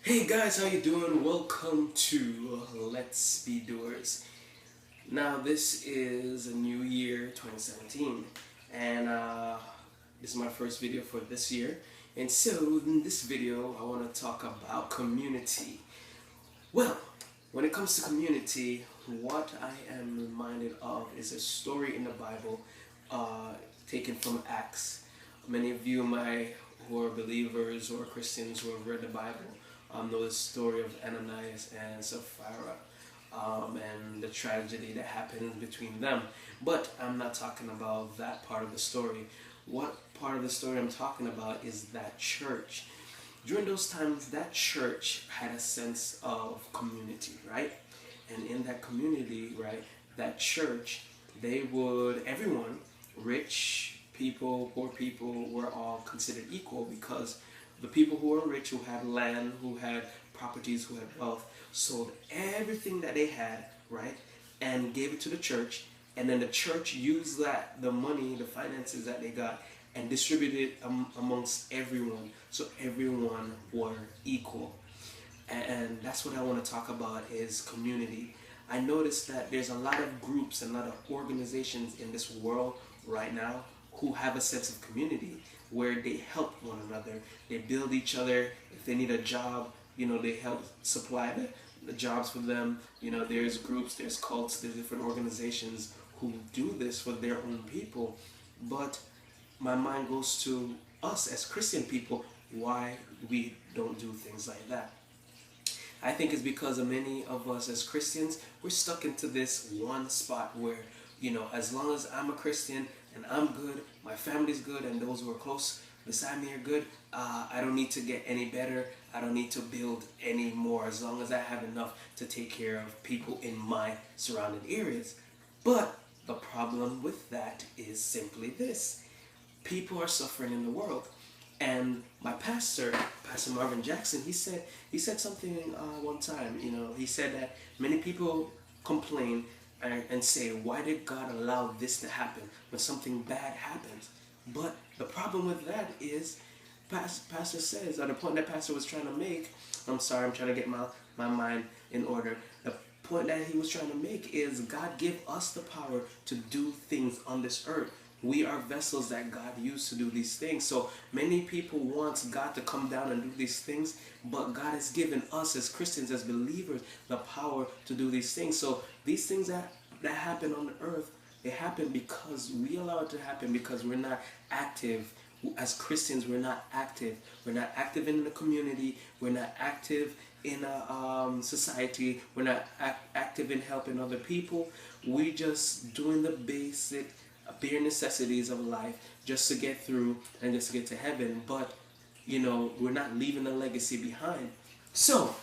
Hey guys, how you doing? Welcome to Let's Be Doers. Now this is a new year, 2017, and this is my first video for this year. And so in this video, I want to talk about community. Well, when it comes to community, what I am reminded of is a story in the Bible, taken from Acts. Many of you who are believers or Christians who have read the Bible know the story of Ananias and Sapphira, and the tragedy that happened between them. But I'm not talking about that part of the story. What part of the story I'm talking about is that church. During those times, that church had a sense of community, right? And in that community, right, that church, everyone, rich people, poor people, were all considered equal because the people who were rich, who had land, who had properties, who had wealth, sold everything that they had, right, and gave it to the church, and then the church used the money, the finances that they got, and distributed it amongst everyone, so everyone were equal. And that's what I want to talk about is community. I noticed that there's a lot of groups and a lot of organizations in this world right now who have a sense of community where they help one another. They build each other. If they need a job, they help supply the jobs for them. There's groups, there's cults, there's different organizations who do this for their own people. But my mind goes to us as Christian people, why we don't do things like that. I think it's because of many of us as Christians, we're stuck into this one spot where, as long as I'm a Christian and I'm good, my family's good, and those who are close beside me are good, I don't need to get any better. I don't need to build any more as long as I have enough to take care of people in my surrounding areas. But the problem with that is simply this. People are suffering in the world. And my pastor, Pastor Marvin Jackson, he said something one time. He said that many people complain and say, why did God allow this to happen when something bad happens? But the problem with that is, Pastor says, or the point that Pastor was trying to make, I'm sorry, I'm trying to get my mind in order. The point that he was trying to make is God give us the power to do things on this earth. We are vessels that God used to do these things. So many people want God to come down and do these things, but God has given us as Christians, as believers, the power to do these things. So these things that happen on the earth, they happen because we allow it to happen because we're not active. As Christians, we're not active. We're not active in the community. We're not active in society. We're not active in helping other people. We're just doing the basic bare necessities of life just to get through and just to get to heaven. But we're not leaving a legacy behind. So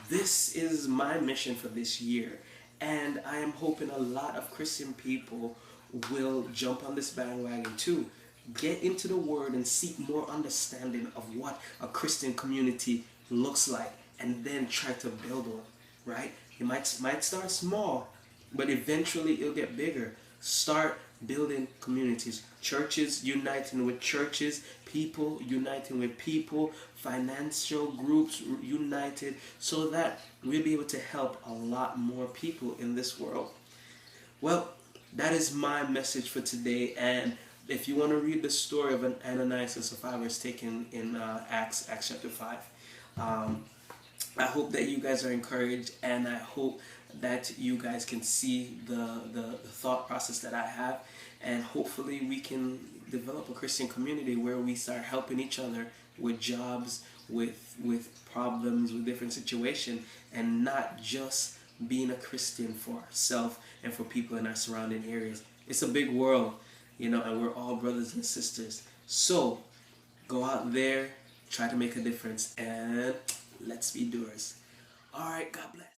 this is my mission for this year, and I am hoping a lot of Christian people will jump on this bandwagon too. Get into the word and seek more understanding of what a Christian community looks like, and then try to build one. Right? You might start small, but eventually it'll get bigger. Start building communities, churches uniting with churches, people uniting with people, financial groups united, so that we'll be able to help a lot more people in this world. Well, that is my message for today. And if you want to read the story of an Ananias and Sapphira, it's taken in Acts chapter 5. I hope that you guys are encouraged, and I hope that you guys can see the thought process that I have, and hopefully we can develop a Christian community where we start helping each other with jobs, with problems, with different situations, and not just being a Christian for ourselves and for people in our surrounding areas. It's a big world, and we're all brothers and sisters. So go out there, try to make a difference, and let's be doers. All right, God bless.